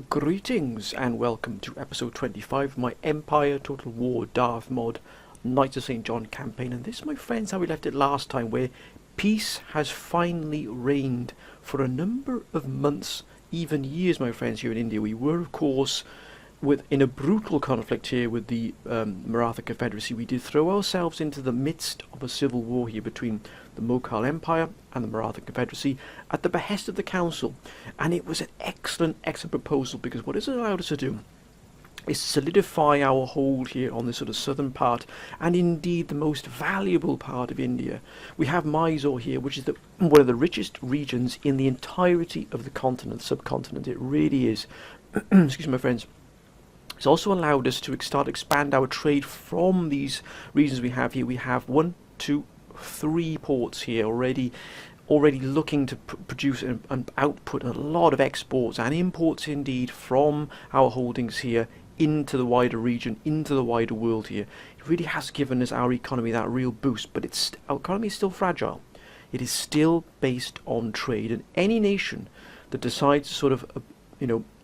Greetings and welcome to episode 25 of my Empire Total War Darth mod Knights of St. John campaign. And this, my friends, how we left it last time, where peace has finally reigned for a number of months, even years, my friends, here in India. We were, of course, in a brutal conflict here with the Maratha Confederacy. We did throw ourselves into the midst of a civil war here between the Mughal Empire and the Maratha Confederacy at the behest of the Council. And it was an excellent proposal, because what it allowed us to do is solidify our hold here on this sort of southern part, and indeed the most valuable part of India. We have Mysore here, which is one of the richest regions in the entirety of the continent, subcontinent. It really is. Excuse me, my friends. It's also allowed us to start expand our trade from these regions we have here. We have 1, 2, 3 ports here already looking to produce and output a lot of exports and imports indeed from our holdings here into the wider region, into the wider world here. It really has given us, our economy, that real boost, but our economy is still fragile. It is still based on trade, and any nation that decides to sort of,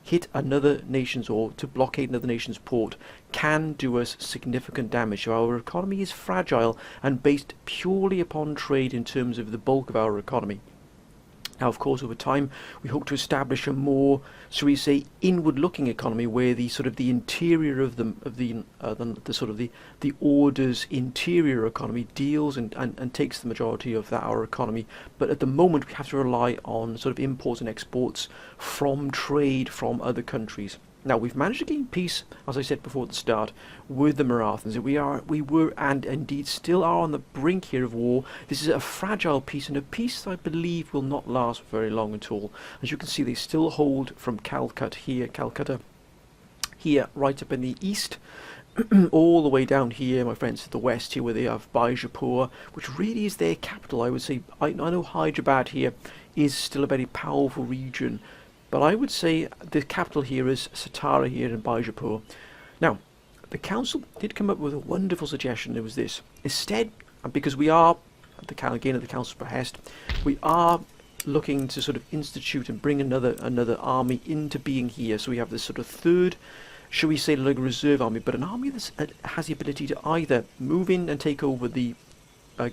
hit another nation's, or to blockade another nation's port, can do us significant damage. So our economy is fragile and based purely upon trade in terms of the bulk of our economy. Now, of course, over time, we hope to establish a more, shall we say, inward-looking economy, where the sort of the interior of the order's interior economy deals and takes the majority of our economy. But at the moment, we have to rely on sort of imports and exports from trade from other countries. Now, we've managed to gain peace, as I said before at the start, with the Marathans. We were and indeed still are on the brink here of war. This is a fragile peace, and a peace that I believe will not last very long at all. As you can see, they still hold from Calcutta here, right up in the east, all the way down here, my friends, to the west here, where they have Bijapur, which really is their capital. I would say, I know Hyderabad here is still a very powerful region, but I would say the capital here is Satara here in Bijapur. Now, the council did come up with a wonderful suggestion. It was this: instead, because we are at the council's behest, we are looking to sort of institute and bring another army into being here. So we have this sort of third, shall we say, like a reserve army, but an army that has the ability to either move in and take over the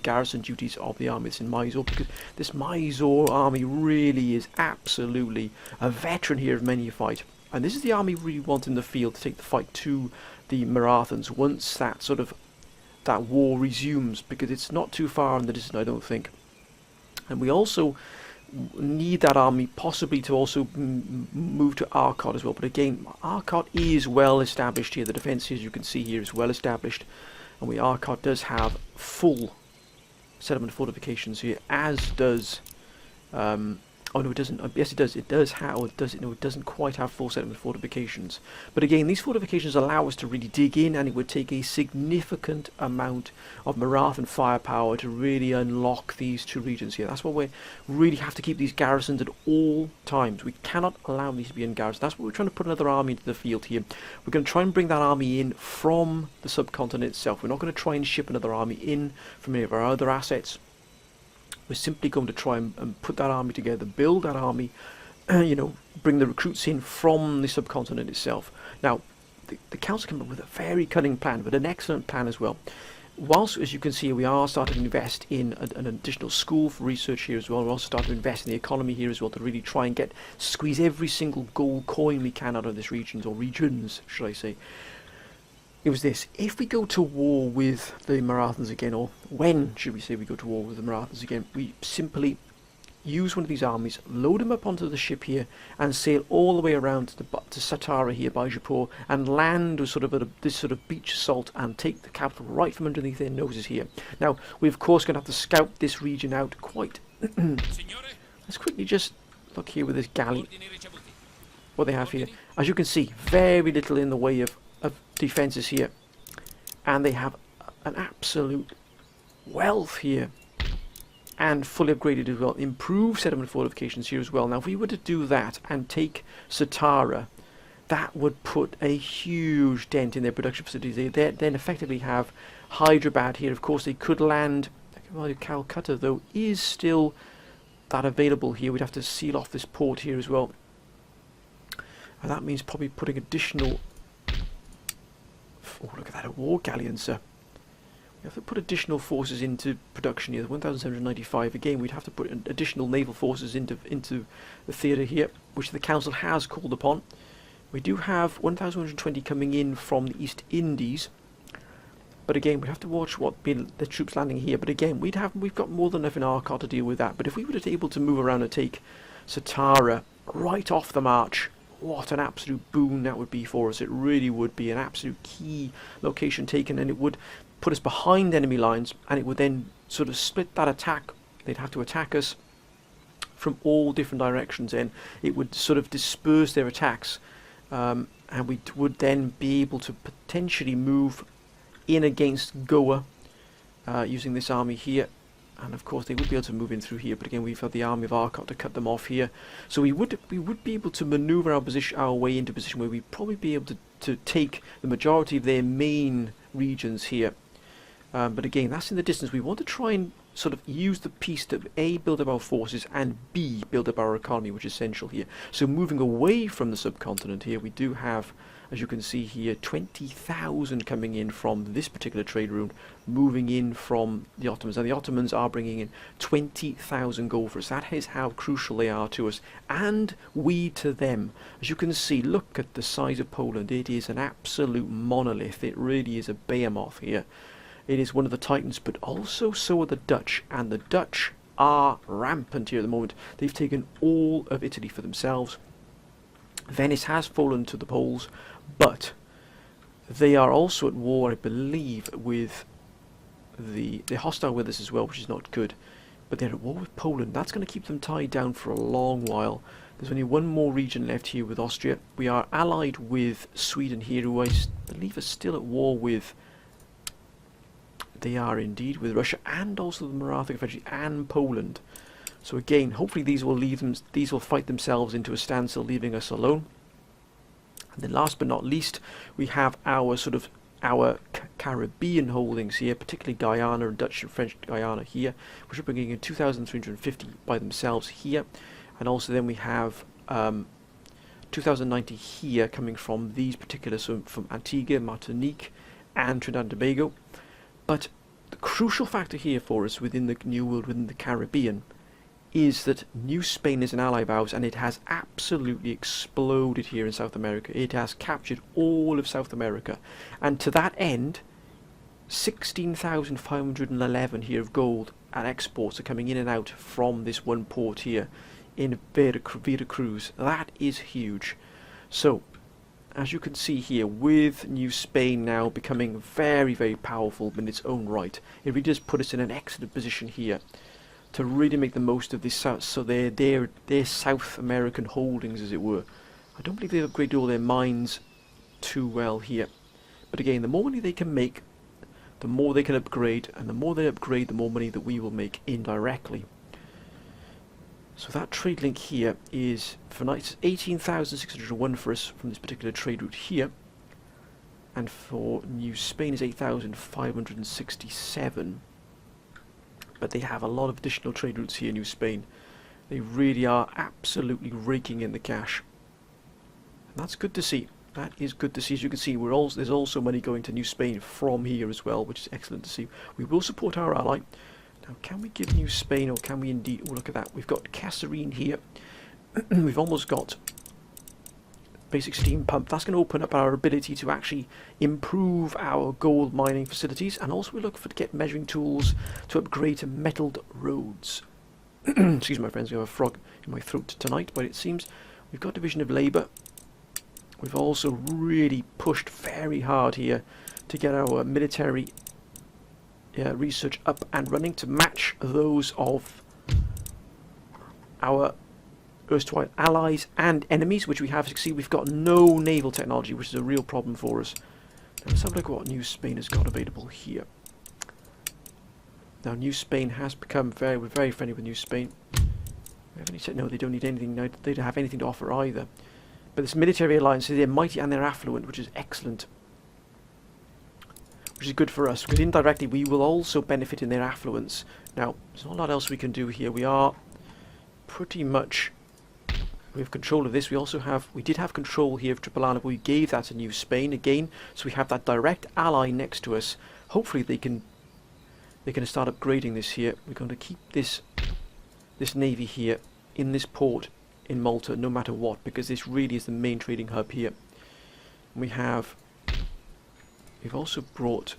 garrison duties of the army that's in Mysore, because this Mysore army really is absolutely a veteran here of many a fight, and this is the army we really want in the field to take the fight to the Marathans once that war resumes, because it's not too far in the distance, I don't think. And we also need that army possibly to also move to Arcot as well. But again, Arcot is well established here. The defence, as you can see here, is well established, and Arcot does have full settlement fortifications here, as does oh no, it doesn't. Yes, it does. It does have. Or does it? No, it doesn't quite have full settlement fortifications. But again, these fortifications allow us to really dig in, and it would take a significant amount of Marathan firepower to really unlock these two regions here. That's why we really have to keep these garrisons at all times. We cannot allow these to be in garrisons. That's why we're trying to put another army into the field here. We're going to try and bring that army in from the subcontinent itself. We're not going to try and ship another army in from any of our other assets. We're simply going to try and put that army together, build that army, bring the recruits in from the subcontinent itself. Now, the council came up with a very cunning plan, but an excellent plan as well. Whilst, as you can see, we are starting to invest in an additional school for research here as well. We're also starting to invest in the economy here as well, to really try and squeeze every single gold coin we can out of this regions, or regions, should I say. It was this: if we go to war with the Marathans again, or when should we say we go to war with the Marathans again, we simply use one of these armies, load them up onto the ship here, and sail all the way around to Satara here, Bijapur, and land with this sort of beach assault and take the capital right from underneath their noses here. Now, we're of course going to have to scout this region out quite. Let's quickly just look here with this galley, what they have here. As you can see, very little in the way of defences here, and they have an absolute wealth here, and fully upgraded as well, improved settlement fortifications here as well. Now, if we were to do that and take Satara, that would put a huge dent in their production facilities. They then effectively have Hyderabad here. Of course, they could land. Well, Calcutta, though, is still that available here. We'd have to seal off this port here as well. And that means probably putting additional... Oh, look at that, a war galleon, sir. We have to put additional forces into production here. 1,795. Again, we'd have to put additional naval forces into the theatre here, which the council has called upon. We do have 1,120 coming in from the East Indies, but again, we have to watch what the troops landing here. But again, we've got more than enough in Arcot to deal with that. But if we were able to move around and take Satara right off the march, what an absolute boon that would be for us. It really would be an absolute key location taken, and it would put us behind enemy lines, and it would then sort of split that attack. They'd have to attack us from all different directions, and it would sort of disperse their attacks, and we would then be able to potentially move in against Goa using this army here. And of course they would be able to move in through here, but again we've got the army of Arcot to cut them off here. So we would be able to maneuver our way into a position where we'd probably be able to take the majority of their main regions here. But again, that's in the distance. We want to try and sort of use the peace to A, build up our forces, and B, build up our economy, which is essential here. So moving away from the subcontinent here, we do have, as you can see here, 20,000 coming in from this particular trade route, moving in from the Ottomans. And the Ottomans are bringing in 20,000 gold for us. That is how crucial they are to us, and we to them. As you can see, look at the size of Poland. It is an absolute monolith. It really is a behemoth here. It is one of the titans, but also so are the Dutch, and the Dutch are rampant here at the moment. They've taken all of Italy for themselves. Venice has fallen to the Poles, but they are also at war, I believe, with they're hostile with us as well, which is not good. But they're at war with Poland. That's going to keep them tied down for a long while. There's only one more region left here with Austria. We are allied with Sweden here, who I believe are still at war with... They are indeed with Russia, and also the Maratha Confederacy and Poland. So again, hopefully these will fight themselves into a standstill, leaving us alone. And then last but not least, we have our Caribbean holdings here, particularly Guyana and Dutch and French Guyana here, which are bringing in 2,350 by themselves here. And also then we have 2,090 here coming from these particular, so from Antigua, Martinique and Trinidad and Tobago. But the crucial factor here for us within the New World, within the Caribbean, is that New Spain is an ally of ours, and it has absolutely exploded here in South America. It has captured all of South America, and to that end 16,511 here of gold and exports are coming in and out from this one port here in Veracruz. That is huge. So as you can see here, with New Spain now becoming very, very powerful in its own right, it really does put us in an excellent position here to really make the most of this their South American holdings, as it were. I don't believe they've upgraded all their mines too well here. But again, the more money they can make, the more they can upgrade, and the more they upgrade, the more money that we will make indirectly. So that trade link here is for nights 18,601 for us from this particular trade route here, and for New Spain is 8,567. But they have a lot of additional trade routes here in New Spain. They really are absolutely raking in the cash, and that's good to see. That is good to see. As you can see, there's also money going to New Spain from here as well, which is excellent to see. We will support our ally. Now, can we give New Spain, or can we indeed... Oh, look at that. We've got Kasserine here. We've almost got basic steam pump. That's going to open up our ability to actually improve our gold mining facilities. And also we look to get measuring tools to upgrade to metalled roads. Excuse me, my friends. We have a frog in my throat tonight, but it seems we've got division of labour. We've also really pushed very hard here to get our military... research up and running to match those of our erstwhile allies and enemies, which we have. As you can see, we've got no naval technology, which is a real problem for us. Now, let's have a look at what New Spain has got available here. Now, New Spain has become we're very friendly with New Spain. We have any no, they don't need anything. No, they don't have anything to offer either. But this military alliance, they're mighty and they're affluent, which is excellent. Which is good for us, because indirectly we will also benefit in their affluence. Now, there's not a lot else we can do here. We are pretty much We have control of this. We did have control here of Tripolitania, but we gave that to New Spain again. So we have that direct ally next to us. Hopefully they're going to start upgrading this here. We're going to keep this navy here in this port in Malta, no matter what, because this really is the main trading hub here. And we've also brought.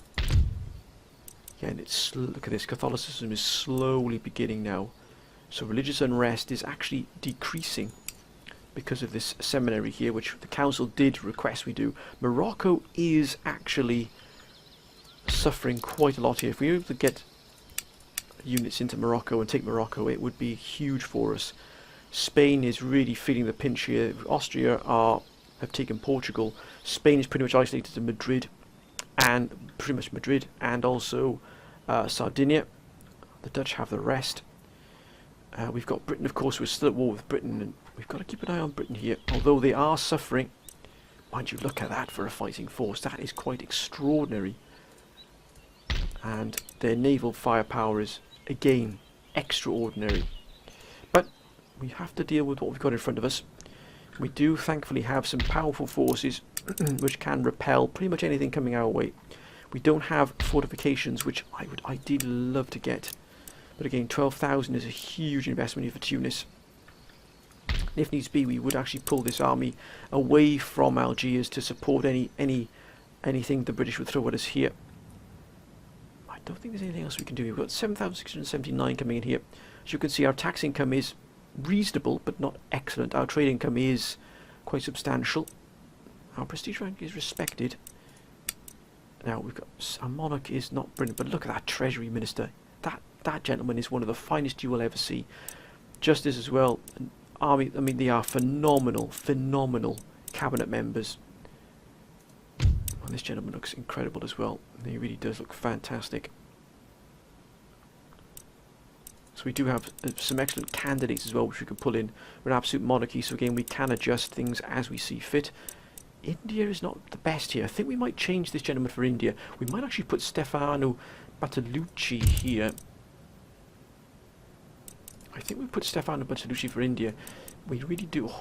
Yeah, and look at this. Catholicism is slowly beginning now. So religious unrest is actually decreasing because of this seminary here, which the council did request we do. Morocco is actually suffering quite a lot here. If we were able to get units into Morocco and take Morocco, it would be huge for us. Spain is really feeling the pinch here. Austria have taken Portugal. Spain is pretty much isolated to Madrid, and also Sardinia. The Dutch have the rest. We've got Britain, of course. We're still at war with Britain, and we've got to keep an eye on Britain here, although they are suffering. Mind you, look at that for a fighting force. That is quite extraordinary. And their naval firepower is, again, extraordinary. But we have to deal with what we've got in front of us. We do, thankfully, have some powerful forces which can repel pretty much anything coming our way. We don't have fortifications, which I would ideally love to get. But again, 12,000 is a huge investment here for Tunis. If needs be, we would actually pull this army away from Algiers to support anything the British would throw at us here. I don't think there's anything else we can do. We've got 7,679 coming in here. As you can see, our tax income is reasonable, but not excellent. Our trade income is quite substantial. Our prestige rank is respected. Now, we've got our monarch is not brilliant, but look at that treasury minister. That gentleman is one of the finest you will ever see. Justice as well. An army, I mean, they are phenomenal cabinet members. And this gentleman looks incredible as well. He really does look fantastic. So we do have some excellent candidates as well, which we can pull in. We're an absolute monarchy, so again, we can adjust things as we see fit. India is not the best here. I think we might change this gentleman for India. We might actually put Stefano Bartolucci here. I think we put Stefano Bartolucci for India. We really do.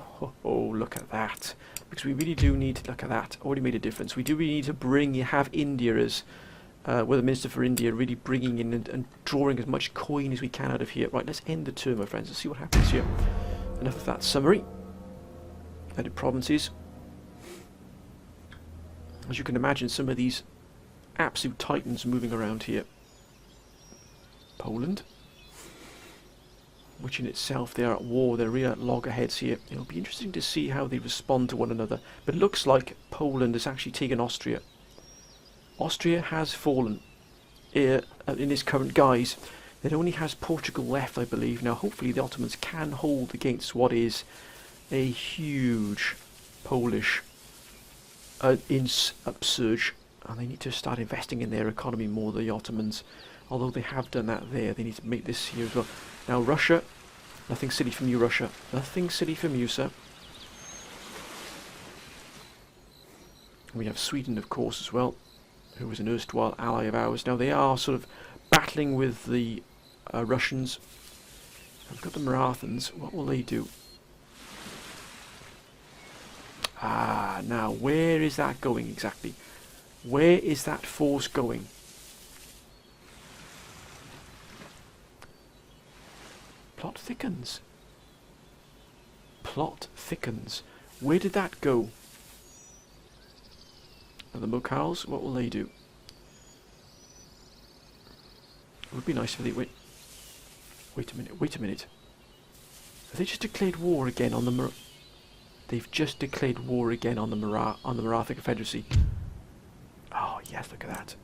Oh, look at that. Because we really do need. Look at that. Already made a difference. We do really need to have India as, well, the Minister for India really bringing in and drawing as much coin as we can out of here. Right, let's end the term, my friends. Let's see what happens here. Enough of that summary. United Provinces. As you can imagine, some of these absolute titans moving around here. Poland, which in itself they are at war, they're real loggerheads here. It'll be interesting to see how they respond to one another. But it looks like Poland has actually taken Austria. Austria has fallen in its current guise. It only has Portugal left, I believe. Now hopefully the Ottomans can hold against what is a huge Polish upsurge, and they need to start investing in their economy more, the Ottomans. Although they have done that there, they need to make this here as well. Now Russia, nothing silly from you, Russia. Nothing silly from you, sir. We have Sweden, of course, as well, who was an erstwhile ally of ours. Now they are sort of battling with the Russians. We've got the Marathons. What will they do? Ah, now where is that going exactly? Where is that force going? Plot thickens. Plot thickens. Where did that go? And the Mughals, what will they do? It would be nice if they wait a minute. Have they just declared war again on the They've just declared war again on the Maratha Confederacy. Oh yes, look at that.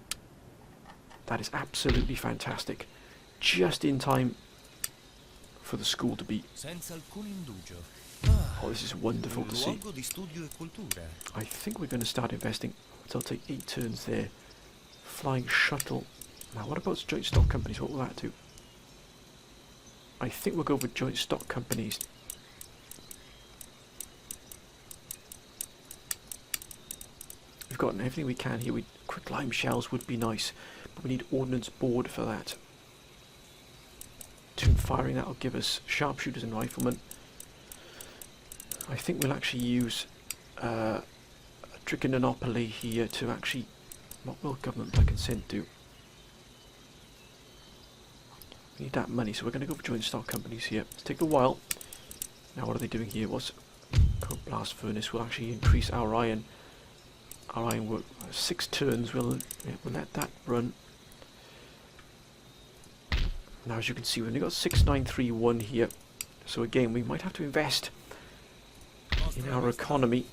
That is absolutely fantastic. Just in time for the school to be. Oh, this is wonderful to see. I think we're going to start investing. So I'll take 8 turns there. Flying shuttle. Now what about joint stock companies? What will that do? I think we'll go with joint stock companies. We've gotten everything we can here. Quicklime shells would be nice, but we need ordnance board for that. Tune firing, that'll give us sharpshooters and riflemen. I think we'll actually use a trichinopoly here to actually... What will government by consent do? We need that money, so we're going to go for joint stock companies here. It's taken a while. Now what are they doing here? What's coke blast furnace will actually increase our iron. Our iron work 6 turns. We'll let that run. Now as you can see, we've only got 6931 here. So again, we might have to invest in our economy.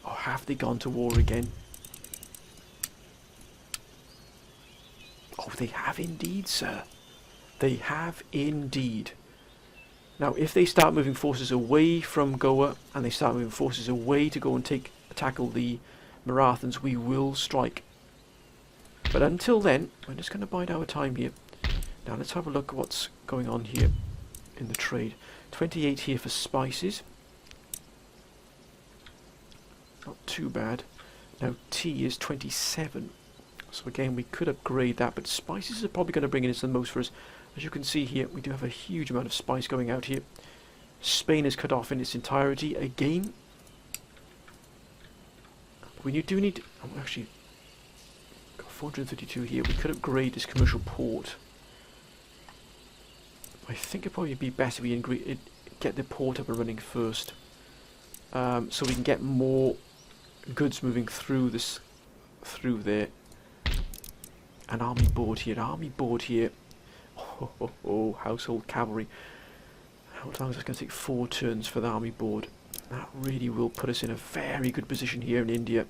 Oh, have they gone to war again? Oh, they have indeed, sir. They have indeed. Now, if they start moving forces away from Goa, and they start moving forces away to go and tackle the Marathons, we will strike. But until then, we're just going to bide our time here. Now, let's have a look at what's going on here in the trade. 28 here for spices. Not too bad. Now, tea is 27. So again, we could upgrade that, but spices are probably going to bring in the most for us. As you can see here, we do have a huge amount of spice going out here. Spain is cut off in its entirety again. We do need... Oh, actually, got 432 here. We could upgrade this commercial port. I think it'd probably be better we get the port up and running first, so we can get more goods moving through there. An army board here. Oh, household cavalry. How long is it going to take? 4 turns for the army board. That really will put us in a very good position here in India.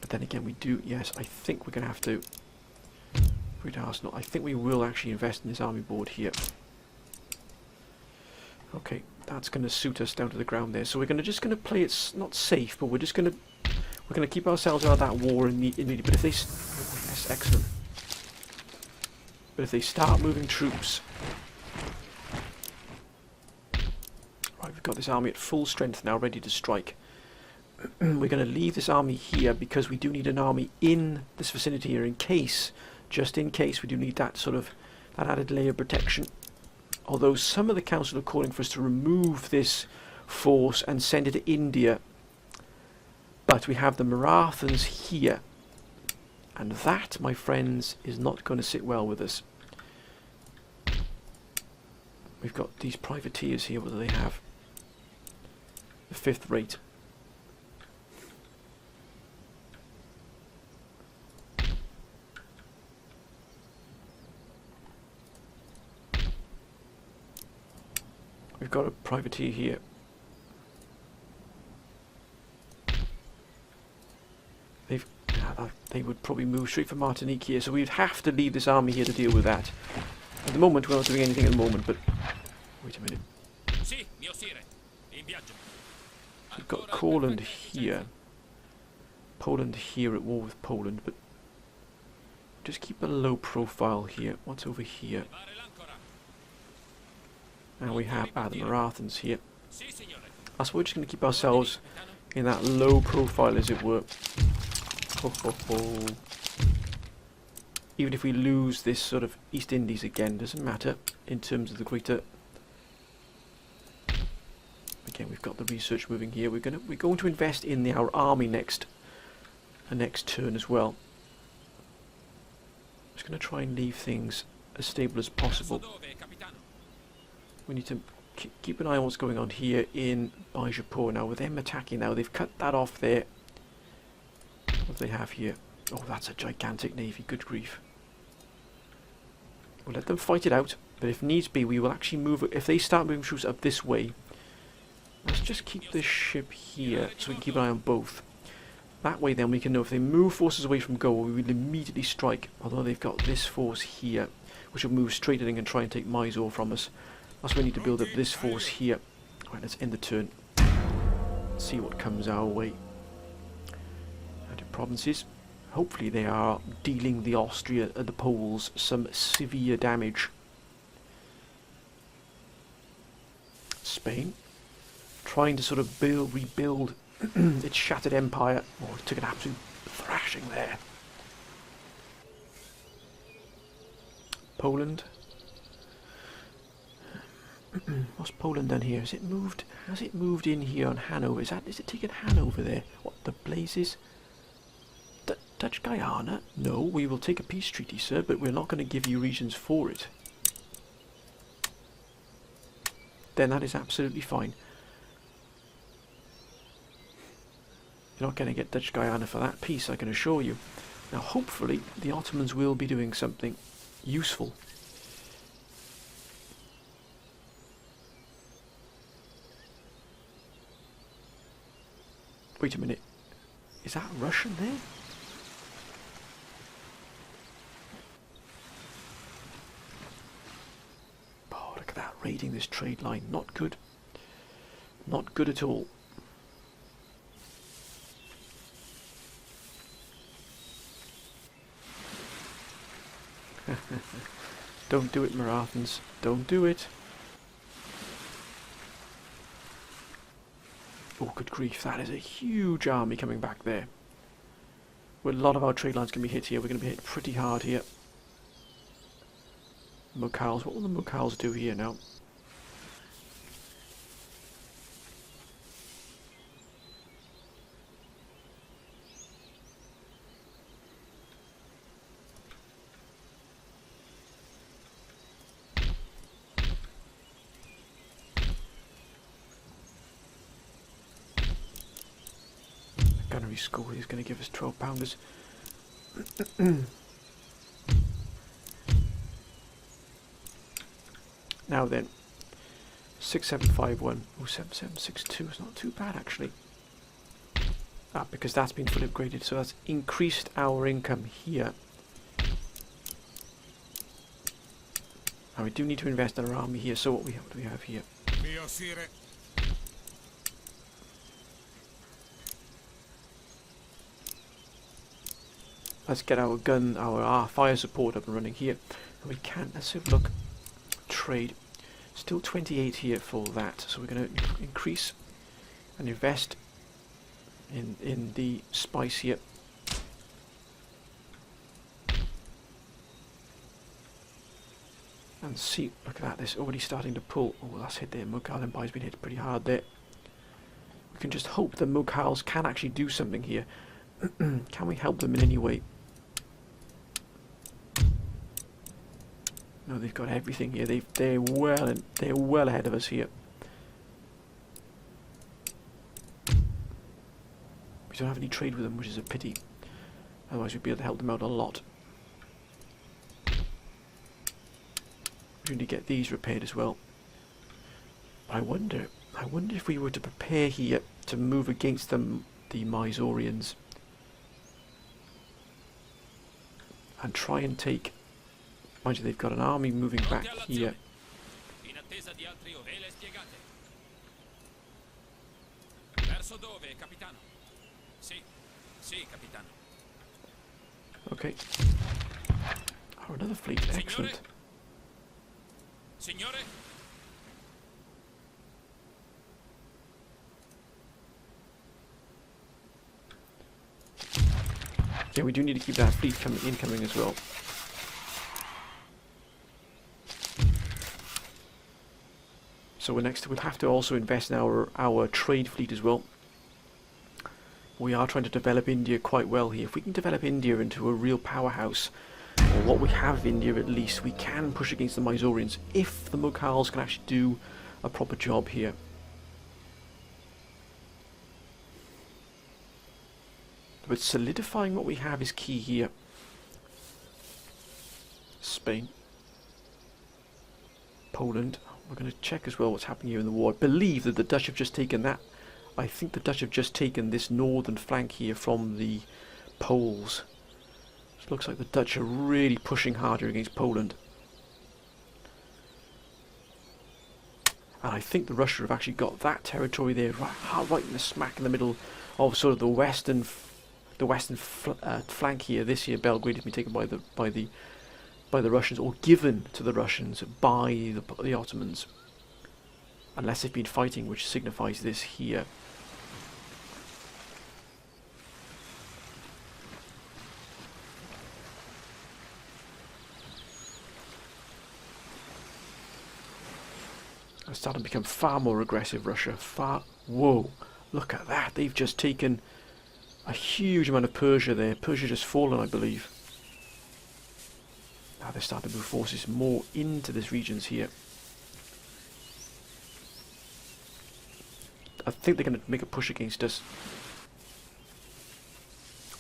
But then again, we do, yes, I think we're going to have to read Arsenal. I think we will actually invest in this army board here. Okay, that's going to suit us down to the ground there. So we're just going to play it not safe, but we're going to keep ourselves out of that war in India. But if they, yes, excellent. But if they start moving troops, right, we've got this army at full strength now, ready to strike. We're going to leave this army here because we do need an army in this vicinity here just in case we do need that that added layer of protection. Although some of the council are calling for us to remove this force and send it to India. But we have the Marathons here. And that, my friends, is not going to sit well with us. We've got these privateers here. What do they have? The 5th rate. We've got a privateer here. They would probably move straight for Martinique here, so we'd have to leave this army here to deal with that. At the moment, we're not doing anything at the moment, but... Wait a minute. We've got Poland here. Poland here at war with Poland, but... Just keep a low profile here. What's over here? And we have the Marathons here. That's why we're just going to keep ourselves in that low profile, as it were. Ho, ho, ho. Even if we lose this East Indies again, doesn't matter in terms of the greater. Again, we've got the research moving here. We're going to invest in our army next turn as well. Just going to try and leave things as stable as possible. We need to keep an eye on what's going on here in Bijapur. Now, with them attacking now, they've cut that off there. What do they have here? Oh, that's a gigantic navy. Good grief. We'll let them fight it out, but if needs be, we will actually move. If they start moving troops up this way, let's just keep this ship here so we can keep an eye on both. That way, then we can know if they move forces away from Goa, we will immediately strike. Although they've got this force here, which will move straight in and try and take Mysore from us. That's why we need to build up this force here. Right, let's end the turn. See what comes our way. United Provinces. Hopefully they are dealing the Poles some severe damage. Spain. Trying to rebuild its shattered empire. Oh, it took an absolute rushing there. Poland. What's Poland done here? Has it moved? Has it moved in here on Hanover? Is it taking Hanover there? What the blazes? Dutch Guyana? No, we will take a peace treaty, sir, but we're not going to give you regions for it. Then that is absolutely fine. You're not going to get Dutch Guyana for that peace, I can assure you. Now, hopefully, the Ottomans will be doing something useful. Wait a minute. Is that Russian there? Oh, look at that, raiding this trade line. Not good. Not good at all. Don't do it, Marathans. Don't do it. Oh, good grief, that is a huge army coming back there. Well, a lot of our trade lines can be hit here. We're going to be hit pretty hard here. Mughals, what will the Mughals do here now? Gunnery school is going to give us 12 pounders. Now then, 6751. Oh, 7762 is not too bad actually. Ah, because that's been fully upgraded, so that's increased our income here. Now we do need to invest in our army here, so what do we have here? Let's get our gun, our fire support up and running here. And we can, let's have a look. Trade. Still 28 here for that. So we're going to increase and invest in the spice here. And see, look at that, this already starting to pull. Oh, that's hit there. Mughal Empire's been hit pretty hard there. We can just hope the Mughals can actually do something here. Can we help them in any way? No, they've got everything here. They're well ahead of us here. We don't have any trade with them, which is a pity. Otherwise, we'd be able to help them out a lot. We need to get these repaired as well. I wonder if we were to prepare here to move against them, the Mysoreans, and try and take. Mind you, they've got an army moving back here. Okay. Oh, another fleet. Excellent. Yeah, we do need to keep that fleet incoming as well. So we'll have to also invest in our trade fleet as well. We are trying to develop India quite well here. If we can develop India into a real powerhouse, or what we have in India at least, we can push against the Mysoreans if the Mughals can actually do a proper job here. But solidifying what we have is key here. Spain. Poland. We're going to check as well what's happening here in the war. I believe that the Dutch have just taken that. I think the Dutch have just taken this northern flank here from the Poles. It looks like the Dutch are really pushing harder against Poland. And I think the Russia have actually got that territory there, right in the smack in the middle of sort of the western flank here. This here, Belgrade, has been taken by the Russians, or given to the Russians by the Ottomans, unless they've been fighting, which signifies this here. starting to become far more aggressive, Russia. Whoa, look at that. They've just taken a huge amount of Persia there. Persia just fallen, I believe. Now they're starting to move forces more into these regions here. I think they're going to make a push against us.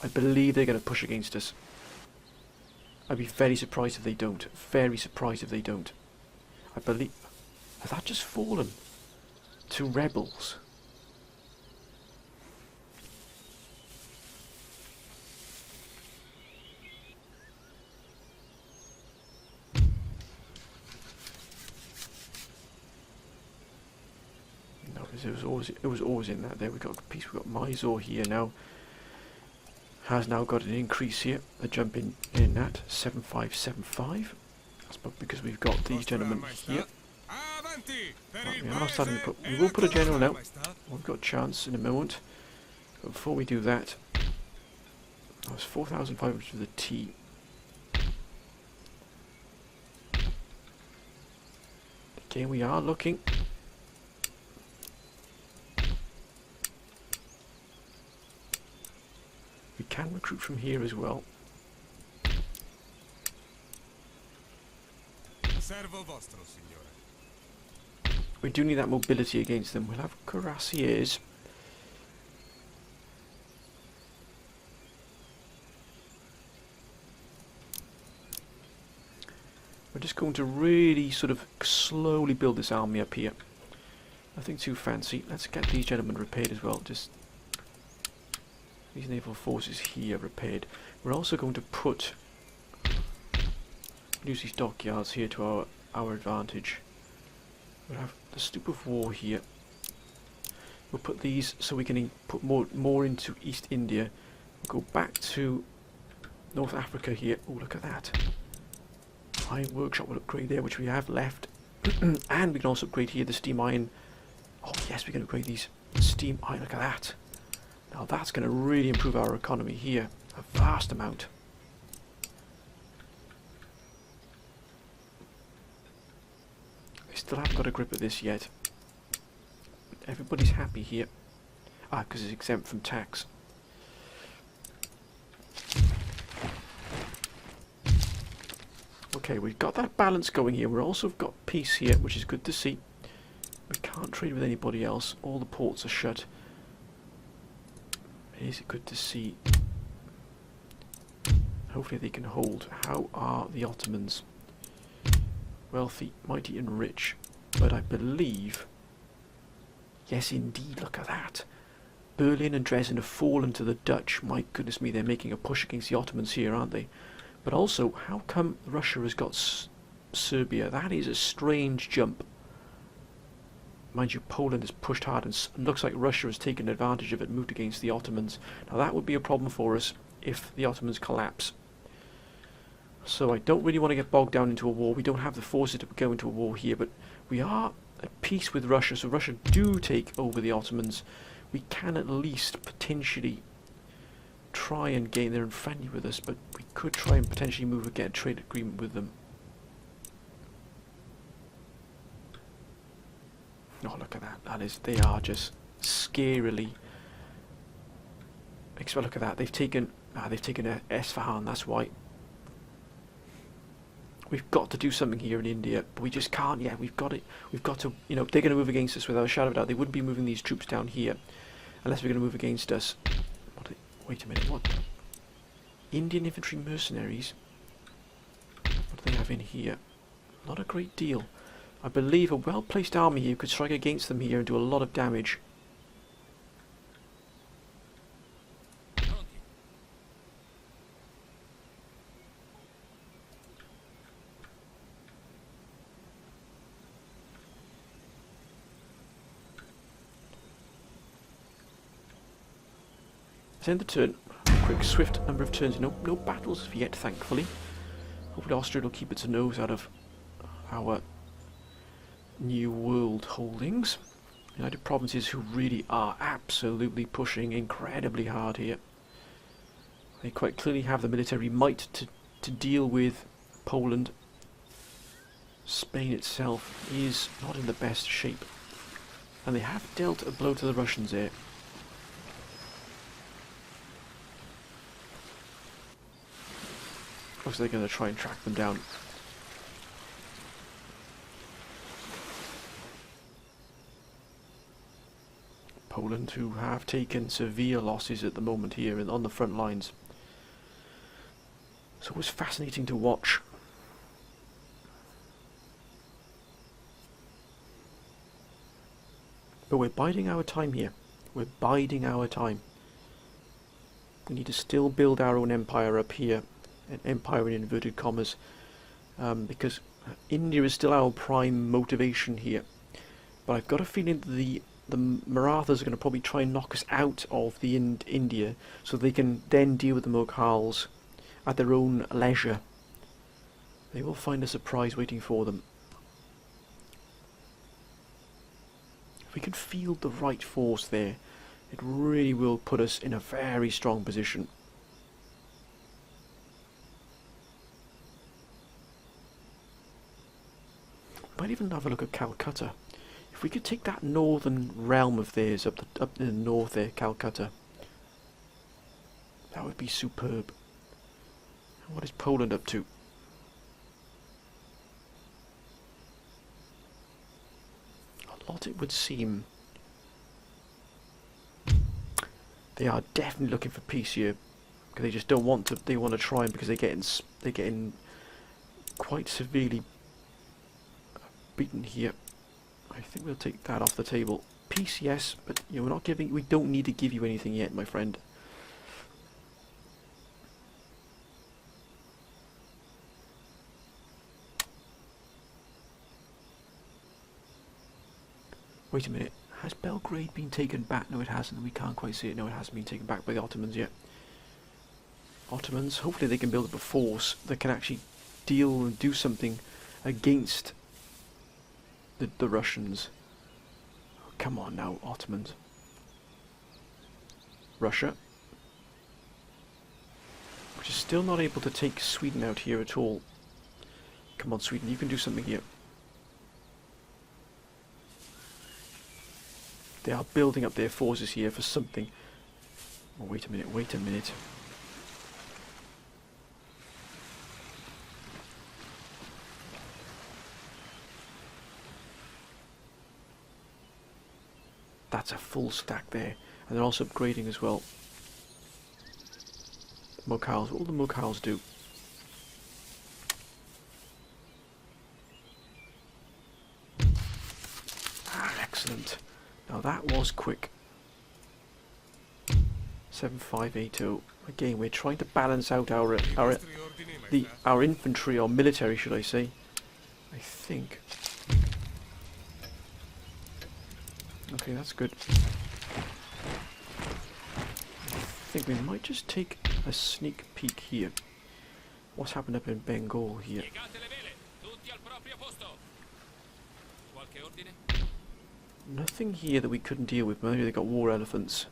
I believe they're going to push against us. I'd be very surprised if they don't. Very surprised if they don't. I believe... Has that just fallen to rebels? No, it was always in that. There we got a piece. We've got Mysore here now. Has now got an increase here. A jump in that 7575. That's probably because we've got these gentlemen here. Right, we are starting to put. We will put a general now. We've got a chance in a moment. But before we do that, that was 4,500 for the T. Again, we are looking. We can recruit from here as well. We do need that mobility against them. We'll have cuirassiers. We're just going to really sort of slowly build this army up here. Nothing too fancy. Let's get these gentlemen repaired as well. Just these naval forces here repaired. We're also going to use these dockyards here to our advantage. We'll have the Stoop of War here. We'll put these so we can put more into East India. We'll go back to North Africa here. Oh, look at that. Iron Workshop will upgrade there, which we have left. And we can also upgrade here the steam iron. Oh yes, we can upgrade these steam iron. Look at that. Now that's going to really improve our economy here. A vast amount. I still haven't got a grip of this yet. Everybody's happy here. Because it's exempt from tax. Okay, we've got that balance going here. We've also got peace here, which is good to see. We can't trade with anybody else. All the ports are shut. Is it good to see? Hopefully they can hold. How are the Ottomans? Wealthy, mighty and rich. But I believe... Yes, indeed, look at that. Berlin and Dresden have fallen to the Dutch. My goodness me, they're making a push against the Ottomans here, aren't they? But also, how come Russia has got Serbia? That is a strange jump. Mind you, Poland has pushed hard and looks like Russia has taken advantage of it and moved against the Ottomans. Now that would be a problem for us if the Ottomans collapse. So I don't really want to get bogged down into a war. We don't have the forces to go into a war here, but we are at peace with Russia, so Russia do take over the Ottomans. We can at least potentially try and gain there and friendly with us, but we could try and potentially get a trade agreement with them. Oh, look at that. They are just scarily. Look at that. They've taken Esfahan. That's why. We've got to do something here in India, but we just can't yet. We've got it. We've got to. You know, they're going to move against us without a shadow of a doubt. They wouldn't be moving these troops down here unless we're going to move against us. Wait a minute. What? Indian infantry mercenaries. What do they have in here? Not a great deal. I believe a well-placed army here could strike against them here and do a lot of damage. Let's end the turn. Quick, swift number of turns. No battles yet, thankfully. Hopefully Austria will keep its nose out of our New World holdings. United Provinces, who really are absolutely pushing incredibly hard here. They quite clearly have the military might to deal with Poland. Spain itself is not in the best shape. And they have dealt a blow to the Russians here. Looks like they're going to try and track them down. Poland, who have taken severe losses at the moment here on the front lines. It's always fascinating to watch. But we're biding our time here. We're biding our time. We need to still build our own empire up here. An empire in inverted commas. Because India is still our prime motivation here. But I've got a feeling that the Marathas are going to probably try and knock us out of the India, so they can then deal with the Mughals at their own leisure. They will find a surprise waiting for them. If we can field the right force there, it really will put us in a very strong position. Might even have a look at Calcutta. If we could take that northern realm of theirs up in the north there, Calcutta, that would be superb. And what is Poland up to? A lot, it would seem. They are definitely looking for peace here, because they just don't want to. They want to try, and because they're getting quite severely beaten here. I think we'll take that off the table. Peace, yes, but you know, we don't need to give you anything yet, my friend. Wait a minute. Has Belgrade been taken back? No, it hasn't. We can't quite see it. No, it hasn't been taken back by the Ottomans yet. Ottomans, hopefully they can build up a force that can actually deal and do something against the Russians. Oh, come on now, Ottomans. Russia, which is still not able to take Sweden out here at all. Come on, Sweden, you can do something here. They are building up their forces here for something. Oh, wait a minute, wait a minute. That's a full stack there. And they're also upgrading as well. Mughals, what will the Mughals do? Ah, excellent. Now that was quick. 7580. Again, we're trying to balance out our infantry, or military, should I say? I think. Okay, that's good. I think we might just take a sneak peek here. What's happened up in Bengal here? Nothing here that we couldn't deal with. Maybe they got war elephants.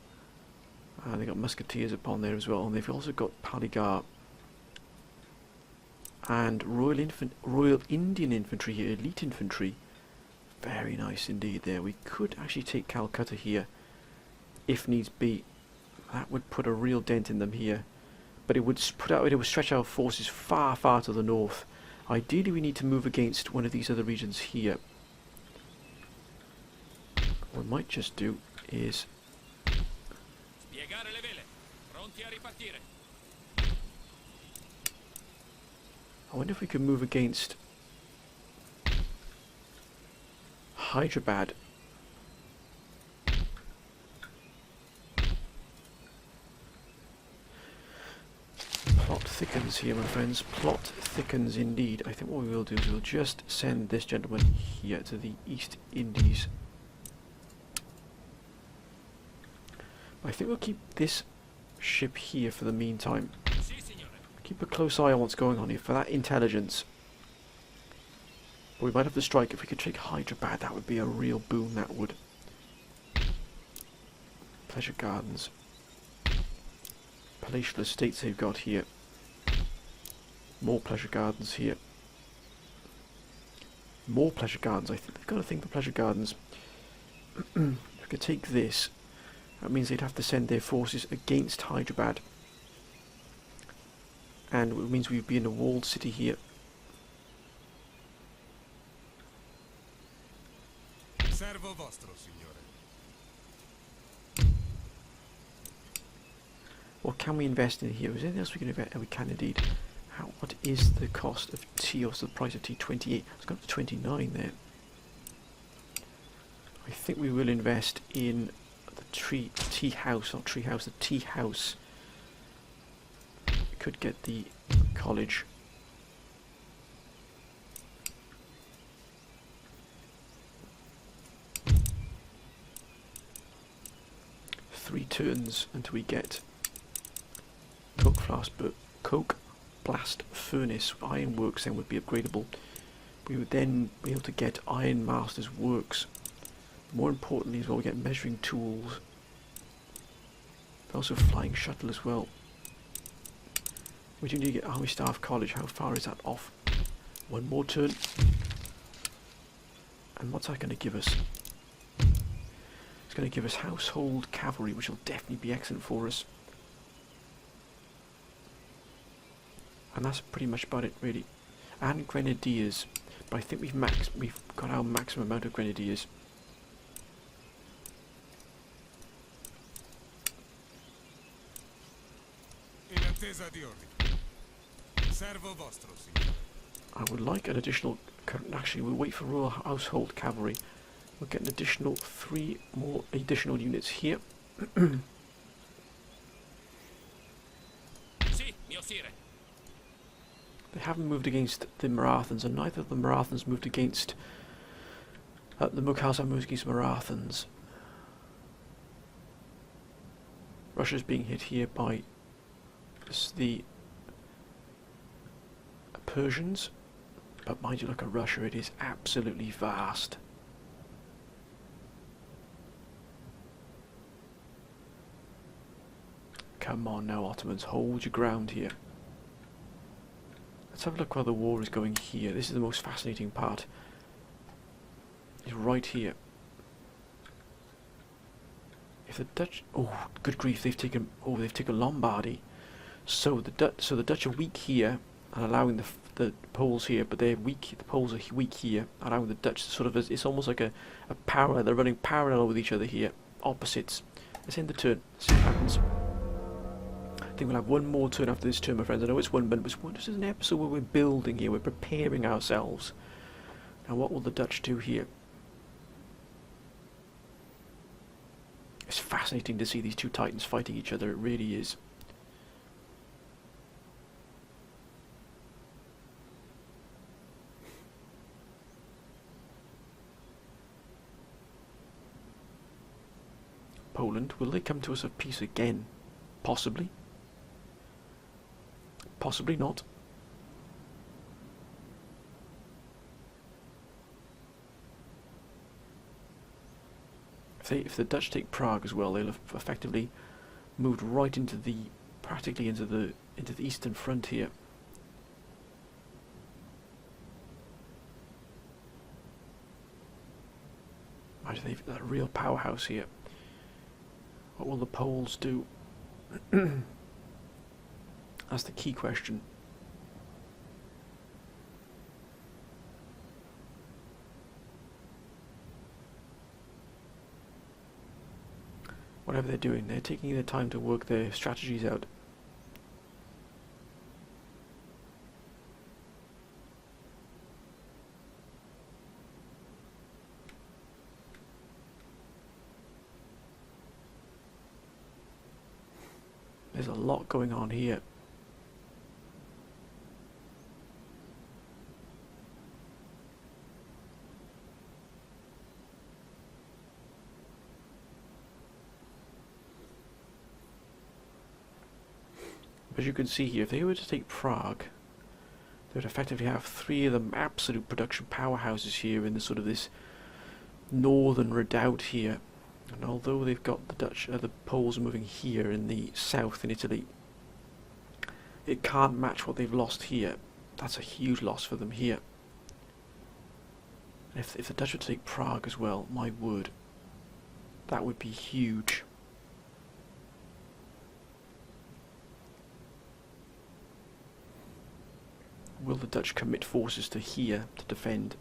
They got musketeers upon there as well, and they've also got Paligar and Royal Indian Infantry here, elite infantry. Very nice indeed there. We could actually take Calcutta here, if needs be. That would put a real dent in them here, but it would stretch our forces far, far to the north. Ideally, we need to move against one of these other regions here. What we might just do is I wonder if we could move against Hyderabad. Plot thickens here, my friends. Plot thickens indeed. I think what we will do is we'll just send this gentleman here to the East Indies. I think we'll keep this ship here for the meantime. Keep a close eye on what's going on here for that intelligence. But we might have to strike. If we could take Hyderabad, that would be a real boon, that would. Pleasure Gardens. Palatial estates they've got here. More pleasure gardens here. More pleasure gardens. I think they've got a thing for pleasure gardens. If we could take this, that means they'd have to send their forces against Hyderabad. And it means we'd be in a walled city here. Servo vostro, signore. What can we invest in here? Is there anything else we can invest? We can indeed. What is the cost of tea? What's the price of tea? 28. It's gone up to 29 there. I think we will invest in the tea house, not tree house, the tea house. We could get the college. Three turns until we get coke blast furnace. Ironworks then would be upgradable. We would then be able to get Iron Master's works. More importantly as well, we get measuring tools. Also flying shuttle as well. We do need to get Army Staff College. How far is that off? One more turn. And what's that going to give us? It's going to give us Household Cavalry, which will definitely be excellent for us. And that's pretty much about it, really. And Grenadiers. But I think we've got our maximum amount of Grenadiers. I would like an additional. Actually, we'll wait for Royal Household Cavalry. We'll get an additional 3 more additional units here. They haven't moved against the Marathons, and neither of the Marathons moved against. The Mughals have moved against Marathons. Russia's being hit here by the Persians, but mind you, look at Russia, it is absolutely vast. Come on now, Ottomans, hold your ground here. Let's have a look while the war is going here. This is the most fascinating part. It's right here. If the Dutch, oh good grief, they've taken Lombardy. So the Dutch are weak here and allowing the Poles here, but they're weak. The Poles are weak here, allowing the Dutch to sort of. It's almost like a parallel. They're running parallel with each other here, opposites. Let's end the turn. See what happens. I think we'll have one more turn after this turn, my friends. I know it's one, but this is an episode where we're building here. We're preparing ourselves. Now, what will the Dutch do here? It's fascinating to see these two titans fighting each other. It really is. Poland, will they come to us of peace again? Possibly. Possibly not. If the Dutch take Prague as well, they'll have effectively moved right into practically into the eastern front here. Imagine they've got a real powerhouse here. What will the Poles do? That's the key question. Whatever they're doing, they're taking their time to work their strategies out. There's a lot going on here. As you can see here, if they were to take Prague, they would effectively have 3 of them absolute production powerhouses here in the sort of this northern redoubt here. And although they've got the Poles moving here in the south in Italy, it can't match what they've lost here. That's a huge loss for them here. And if the Dutch would take Prague as well, my word, that would be huge. Will the Dutch commit forces to here to defend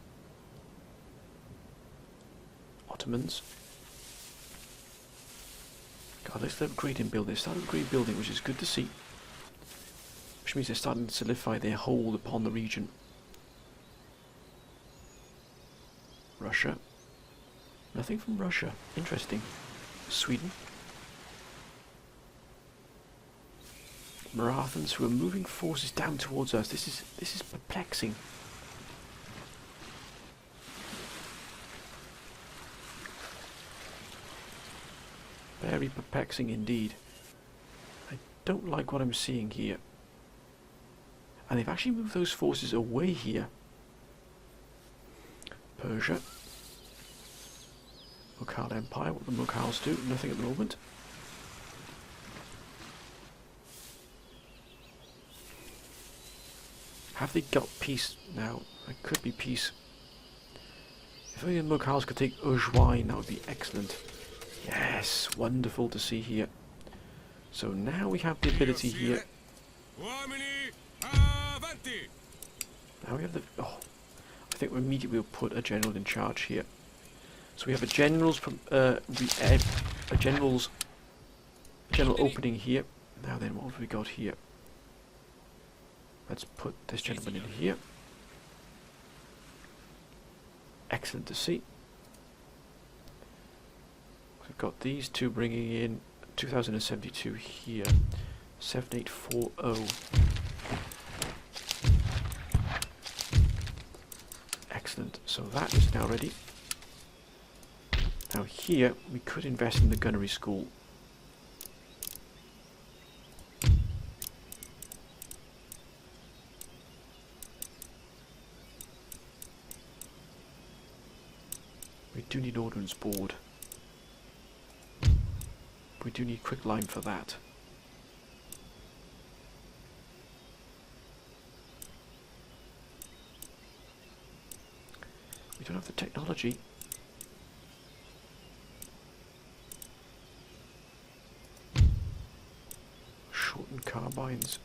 Ottomans? God, let's upgrade and build. They started upgrade building, which is good to see. Which means they're starting to solidify their hold upon the region. Russia. Nothing from Russia. Interesting. Sweden. Marathans who are moving forces down towards us. This is perplexing. Very perplexing indeed. I don't like what I'm seeing here. And they've actually moved those forces away here. Persia. Mughal Empire. What the Mughals do? Nothing at the moment. Have they got peace now? It could be peace. If only the Mughals could take Ujjain, that would be excellent. Yes, wonderful to see here. So now we have the ability here. Now we have the... Oh, I think we immediately will put a general in charge here. So we have a general opening here. Now then, what have we got here? Let's put this gentleman in here. Excellent to see. We've got these two bringing in 2072 here. 7840. Excellent. So that is now ready. Now here we could invest in the gunnery school. We do need ordnance board. We do need quick lime for that. We don't have the technology. Shortened carbines.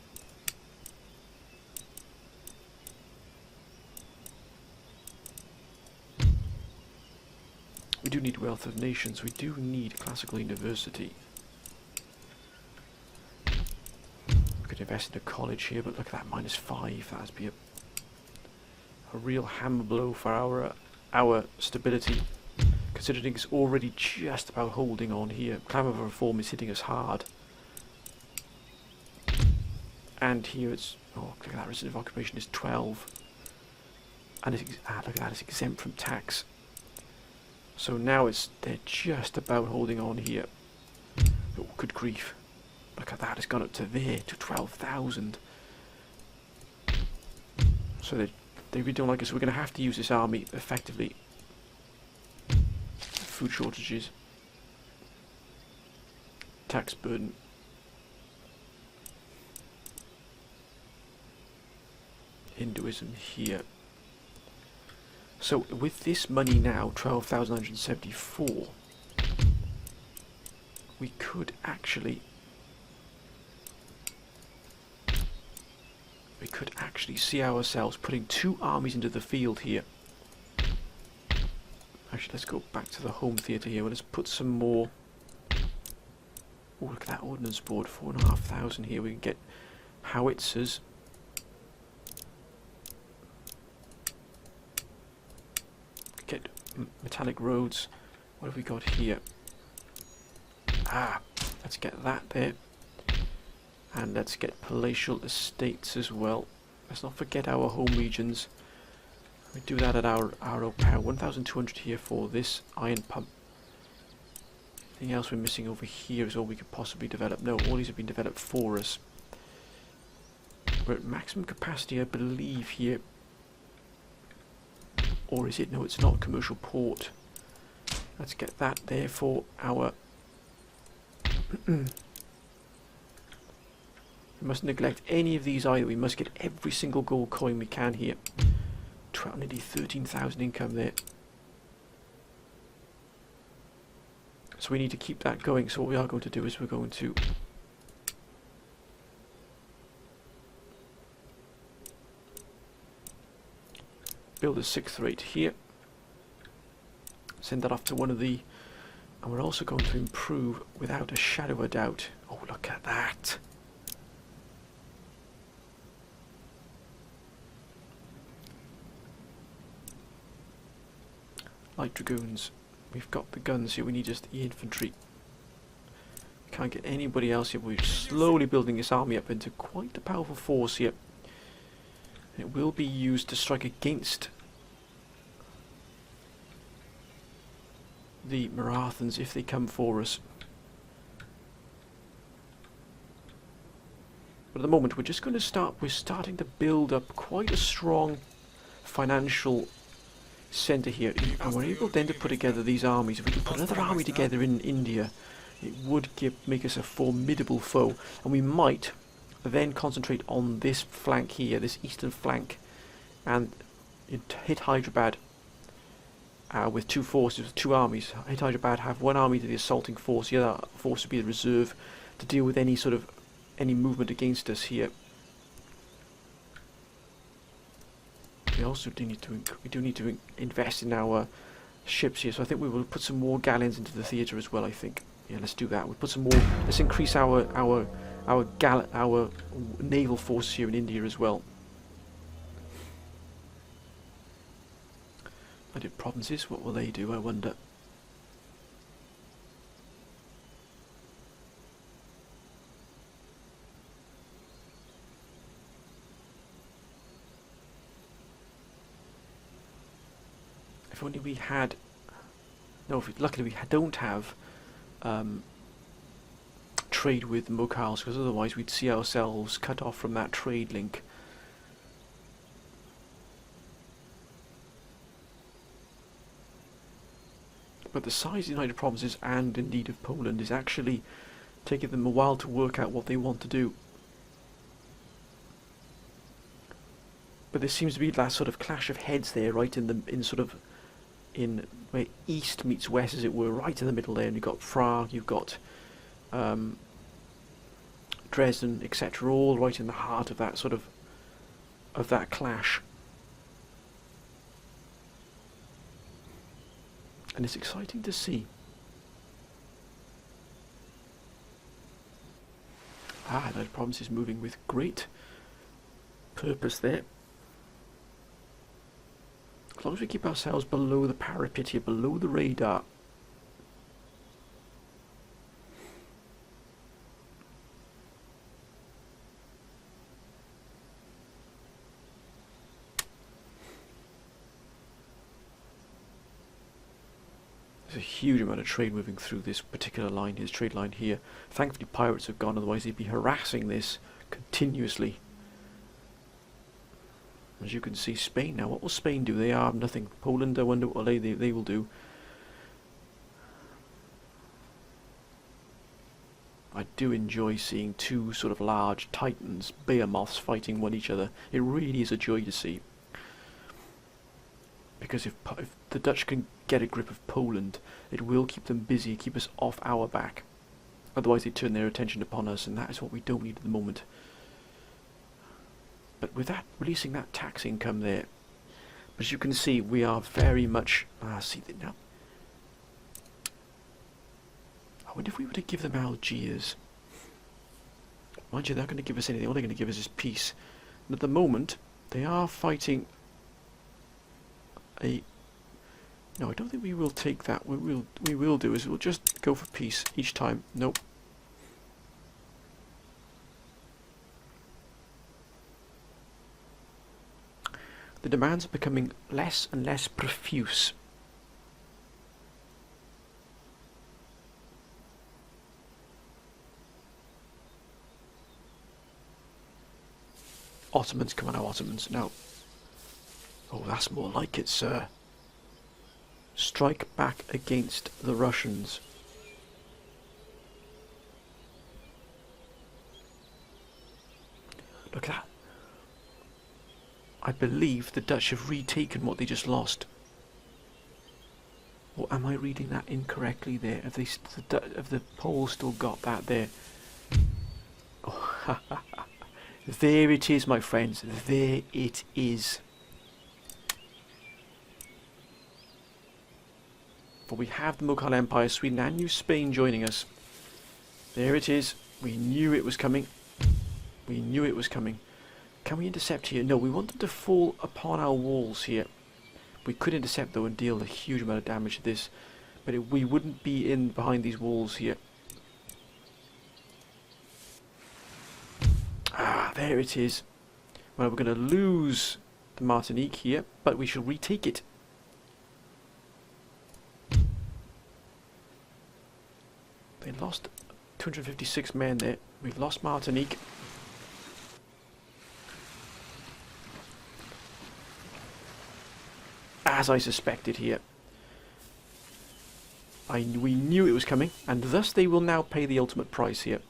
We do need wealth of nations. We do need classical university. We could invest in a college here, but look at that, -5. That would be a real hammer blow for our stability, considering it's already just about holding on here. Clamor of reform is hitting us hard. And here it's, oh, look at that, resident of occupation is 12. And it's, look at that, it's exempt from tax. So now they're just about holding on here. Oh, good grief. Look at that, it's gone up to there, to 12,000. So they really don't like us, so we're going to have to use this army effectively. Food shortages. Tax burden. Hinduism here. So with this money now, 12,974, we could actually see ourselves putting 2 armies into the field here. Actually, let's go back to the home theatre here. Let's put some more. Oh, look at that ordnance board, 4,500 here. We can get howitzers. Get metallic roads. What have we got here? Ah, let's get that there. And let's get palatial estates as well. Let's not forget our home regions. We do that at our power. 1,200 here for this iron pump. Anything else we're missing over here is all we could possibly develop. No, all these have been developed for us. We're at maximum capacity, I believe, here. Or is it? No, it's not. Commercial port. Let's get that there for our... We mustn't neglect any of these either. We must get every single gold coin we can here. Nearly 13,000 income there. So we need to keep that going. So what we are going to do is we're going to build a 6th rate here. Send that off to one of the... And we're also going to improve, without a shadow of a doubt. Oh, look at that. Light Dragoons. We've got the guns here. We need just the infantry. Can't get anybody else here. We're slowly building this army up into quite a powerful force here. And it will be used to strike against the Marathons if they come for us. But at the moment we're just going to we're starting to build up quite a strong financial centre here, and we're able then to put together these armies. If we can put another army together in India, it would make us a formidable foe, and we might then concentrate on this flank here, this eastern flank, and hit Hyderabad with 2 forces, with 2 armies. Hit Hyderabad, have 1 army to the assaulting force, the other force would be the reserve to deal with any movement against us here. We also do need to invest in our ships here, so I think we will put some more galleons into the theatre as well. I think, yeah, let's do that. We'll put some more. Let's increase our naval force here in India as well. United Provinces, what will they do? I wonder. If only we had... No, luckily we don't have trade with Mughals, because otherwise we'd see ourselves cut off from that trade link. But the size of the United Provinces, and indeed of Poland, is actually taking them a while to work out what they want to do. But there seems to be that sort of clash of heads there, right in where east meets west, as it were, right in the middle there. And you've got Prague, you've got Dresden, etc., all right in the heart of that that clash. And it's exciting to see. That province is moving with great purpose there. As long as we keep ourselves below the parapet here, below the radar. There's a huge amount of trade moving through this particular line, his trade line here. Thankfully pirates have gone, otherwise they'd be harassing this continuously. As you can see, Spain now, what will Spain do? They are nothing. Poland, I wonder what they will do. I do enjoy seeing 2 sort of large titans, behemoths, fighting one each other. It really is a joy to see. Because if the Dutch can get a grip of Poland, it will keep them busy, keep us off our back. Otherwise they turn their attention upon us, and that is what we don't need at the moment. But with that, releasing that tax income there, as you can see, we are very much... see that now. I wonder if we were to give them Algiers. Mind you, they're not going to give us anything. All they're going to give us is peace. And at the moment, they are fighting a... No, I don't think we will take that. What we will do is we'll just go for peace each time. Nope. The demands are becoming less and less profuse. Ottomans, come on now, Ottomans. No. Oh, that's more like it, sir. Strike back against the Russians. Look at that. I believe the Dutch have retaken what they just lost. Or am I reading that incorrectly there? Have the Poles still got that there? Oh, there it is, my friends. There it is. For we have the Mughal Empire, Sweden and New Spain joining us. There it is. We knew it was coming. We knew it was coming. Can we intercept here? No, we want them to fall upon our walls here. We could intercept though and deal a huge amount of damage to this. But we wouldn't be in behind these walls here. Ah, there it is. Well, we're going to lose the Martinique here, but we shall retake it. They lost 256 men there. We've lost Martinique. As I suspected here. We knew it was coming, and thus they will now pay the ultimate price here.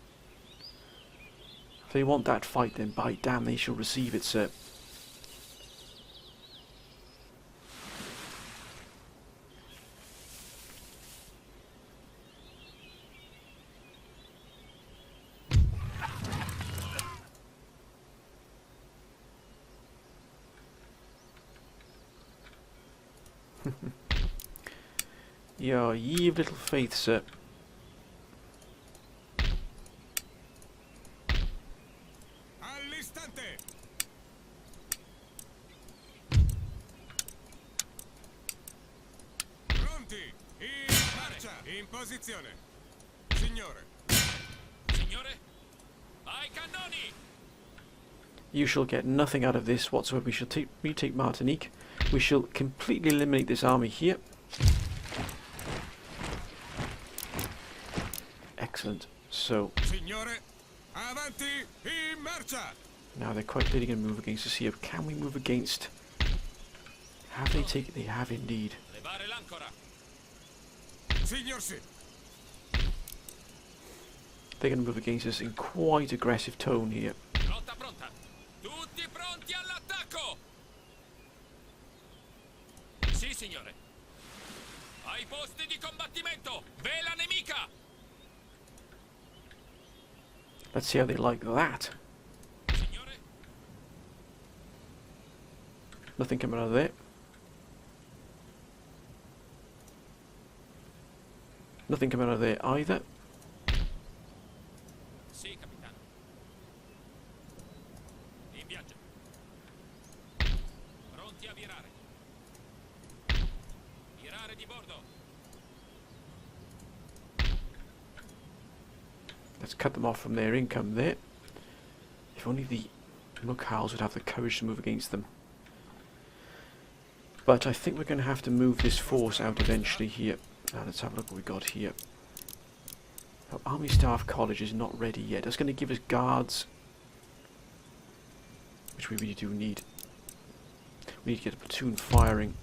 If they want that fight, then by damn they shall receive it, sir. Yeah, ye of little faith, sir. All'istante! Pronti! In marcia! In posizione! Signore! Signore? Ai cannoni! You shall get nothing out of this whatsoever. We shall retake Martinique. We shall completely eliminate this army here. Excellent. So Signore, avanti, in marcia! now they're quite clearly going to move against us here. Can we move against? Have they taken? They have indeed. Levare l'ancora! Signor sì! They're going to move against us in quite aggressive tone here. Rotta pronta! Tutti pronti all'attacco! Sì, signore! Ai posti di combattimento! Vela nemica! Let's see how they like that. Signore? Nothing coming out of there. Nothing coming out of there either. Sì, capitano. In viaggio. Pronti a virare. Virare di bordo. Let's cut them off from their income there. If only the Mughals would have the courage to move against them. But I think we're going to have to move this force out eventually here. Now let's have a look what we got here. Our Army Staff College is not ready yet. That's going to give us guards, which we really do need. We need to get a platoon firing,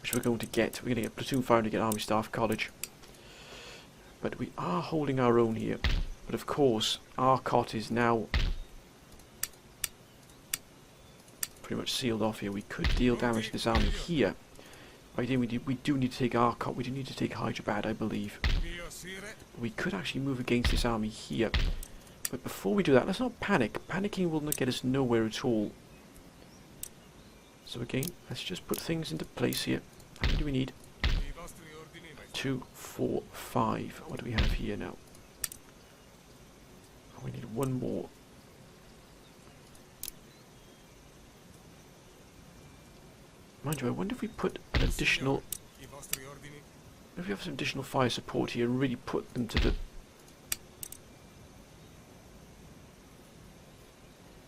which we're going to get. We're going to get platoon firing to get Army Staff College. But we are holding our own here. But of course, Arcot is now pretty much sealed off here. We could deal damage to this army here. Ideally, we do need to take Arcot. We do need to take Hyderabad, I believe. We could actually move against this army here. But before we do that, let's not panic. Panicking will not get us nowhere at all. So again, let's just put things into place here. How many do we need? 2, 4, 5. What do we have here now? Oh, we need one more. Mind you, I wonder if we put an additional... If we have some additional fire support here and really put them to the...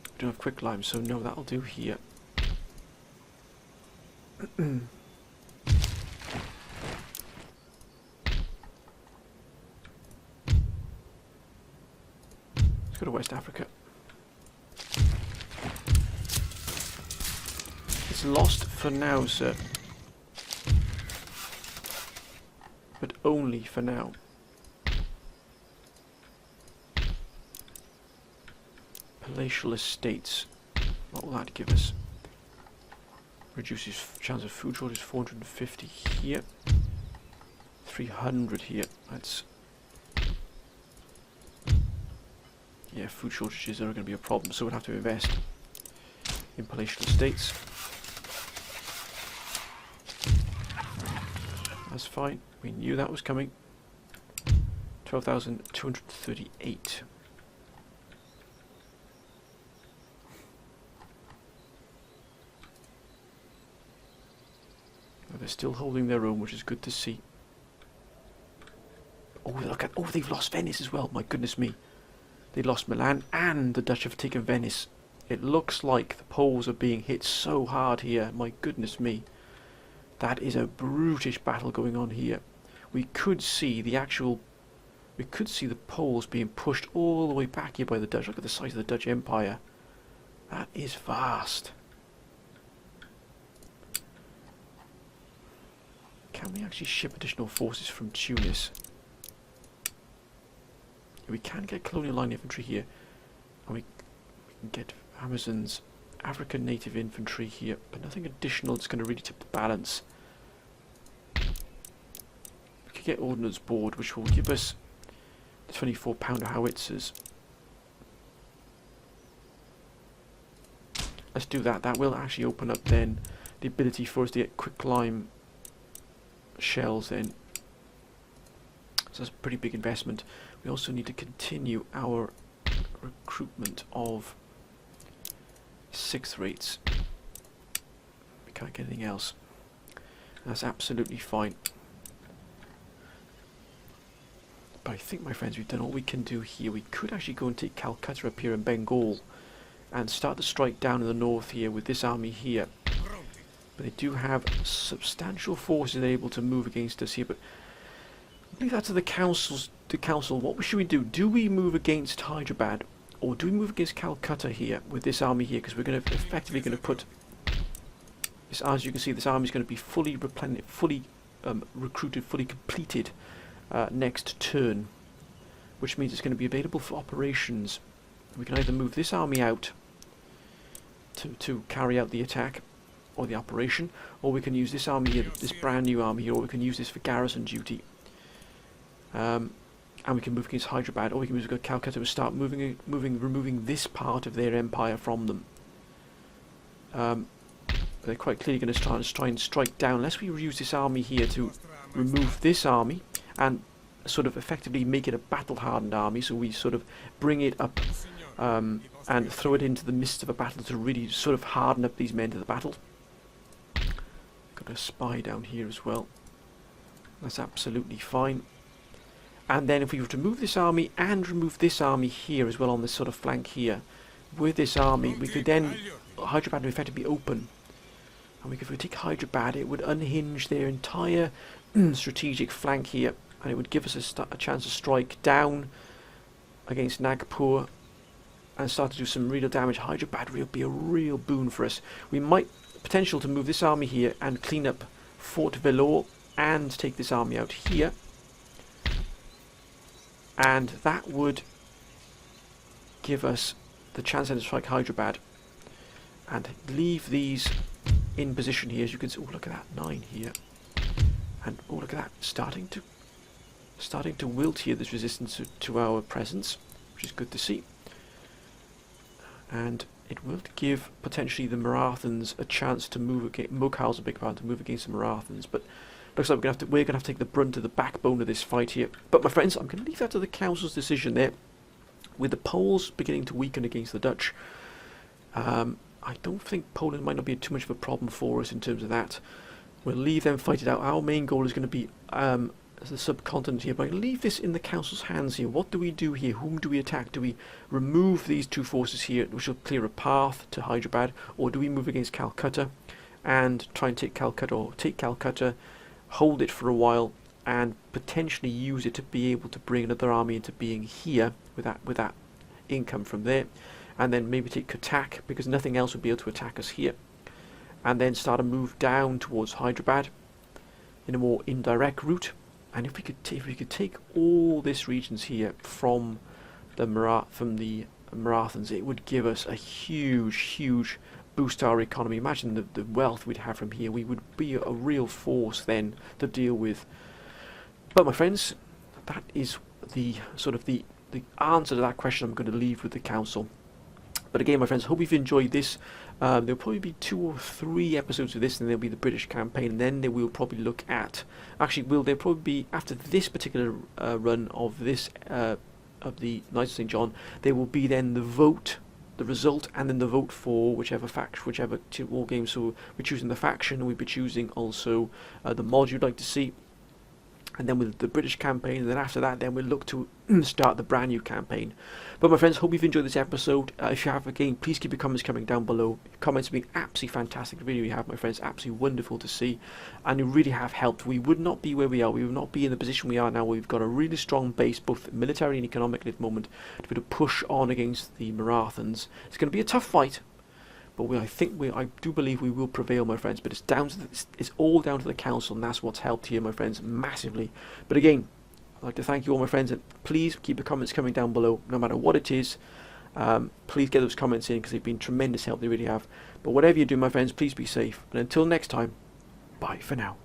We don't have quick lime, so no, that'll do here. Let's go to West Africa. It's lost for now, sir. But only for now. Palatial estates. What will that give us? Reduces chance of food shortage, 450 here. 300 here. That's... yeah, food shortages are going to be a problem, so we'll have to invest in palatial estates. That's fine. We knew that was coming. 12,238. They're still holding their own, which is good to see. Oh, look at... oh, they've lost Venice as well. My goodness me. They lost Milan and the Dutch have taken Venice. It looks like the Poles are being hit so hard here. My goodness me. That is a brutish battle going on here. We could see the actual... we could see the Poles being pushed all the way back here by the Dutch. Look at the size of the Dutch Empire. That is vast. Can we actually ship additional forces from Tunis? We can get colonial line infantry here. And we can get Amazons, African native infantry here. But nothing additional that's going to really tip the balance. We could get Ordnance Board, which will give us the 24-pounder howitzers. Let's do that. That will actually open up then the ability for us to get quicklime shells then. So that's a pretty big investment. We also need to continue our recruitment of 6th rates. We can't get anything else. That's absolutely fine. But I think, my friends, we've done all we can do here. We could actually go and take Calcutta up here in Bengal and start to strike down in the north here with this army here. But they do have substantial forces they're able to move against us here. But I leave that to the council. What should we do? Do we move against Hyderabad, or do we move against Calcutta here with this army here? Because we're going to effectively put this. As you can see, this army is going to be fully replenished, fully recruited, fully completed next turn, which means it's going to be available for operations. We can either move this army out to carry out the attack or the operation, or we can use this army here, this brand new army here, or we can use this for garrison duty. And we can move against Hyderabad, or we can move against Calcutta and start removing this part of their empire from them. They're quite clearly going to try and strike down, unless we use this army here to remove this army and sort of effectively make it a battle-hardened army, so we sort of bring it up and throw it into the midst of a battle to really sort of harden up these men to the battle. Got a spy down here as well. That's absolutely fine. And then if we were to move this army and remove this army here as well on this sort of flank here, with this army we could then, Hyderabad would effectively open. And if we take Hyderabad, it would unhinge their entire strategic flank here, and it would give us a chance to strike down against Nagpur and start to do some real damage. Hyderabad would be a real boon for us. We might potential to move this army here and clean up Fort Vellore and take this army out here, and that would give us the chance to strike Hyderabad and leave these in position here. As you can see, oh, look at that, 9 here, and oh, look at that, starting to wilt here, this resistance to our presence, which is good to see. And it will give potentially the Marathans a chance to move against Mughals, a big part to move against the Marathans, but looks like we're gonna have to take the brunt of the backbone of this fight here. But my friends, I'm gonna leave that to the council's decision there. With the Poles beginning to weaken against the Dutch, I don't think Poland might not be too much of a problem for us in terms of that. We'll leave them fight it out. Our main goal is going to be the subcontinent here, but I leave this in the council's hands here. What do we do here? Whom do we attack? Do we remove these two forces here, which will clear a path to Hyderabad, or do we move against Calcutta and try and take Calcutta, or take Calcutta, hold it for a while, and potentially use it to be able to bring another army into being here with that income from there, and then maybe take Cuttack, because nothing else would be able to attack us here, and then start a move down towards Hyderabad in a more indirect route. And if we could take all this regions here from the Marathans, it would give us a huge boost to our economy. Imagine the wealth we'd have from here. We would be a real force then to deal with But my friends, that is the sort of the answer to that question I'm going to leave with the council. But again, my friends, hope you've enjoyed this. There'll probably be 2 or 3 episodes of this, and there'll be the British campaign, and then they will probably look at. Actually, there'll probably be after this particular run of this of the Knights of St. John, there will be then the vote, the result, and then the vote for whichever faction, whichever war game. So we're choosing the faction, and we'll be choosing also the mod you'd like to see. And then with the British campaign, and then after that, then we'll look to start the brand new campaign. But my friends, hope you've enjoyed this episode. If you have, again, please keep your comments coming down below. Your comments have been absolutely fantastic. The video you have, my friends, absolutely wonderful to see, and you really have helped. We would not be where we are. We would not be in the position we are now. We've got a really strong base, both military and economically at the moment, to be able to push on against the Marathons. It's going to be a tough fight. But I do believe we will prevail, my friends. But it's all down to the council, and that's what's helped here, my friends, massively. But again, I'd like to thank you all, my friends, and please keep the comments coming down below, no matter what it is. Please get those comments in, because they've been tremendous help. They really have. But whatever you do, my friends, please be safe. And until next time, bye for now.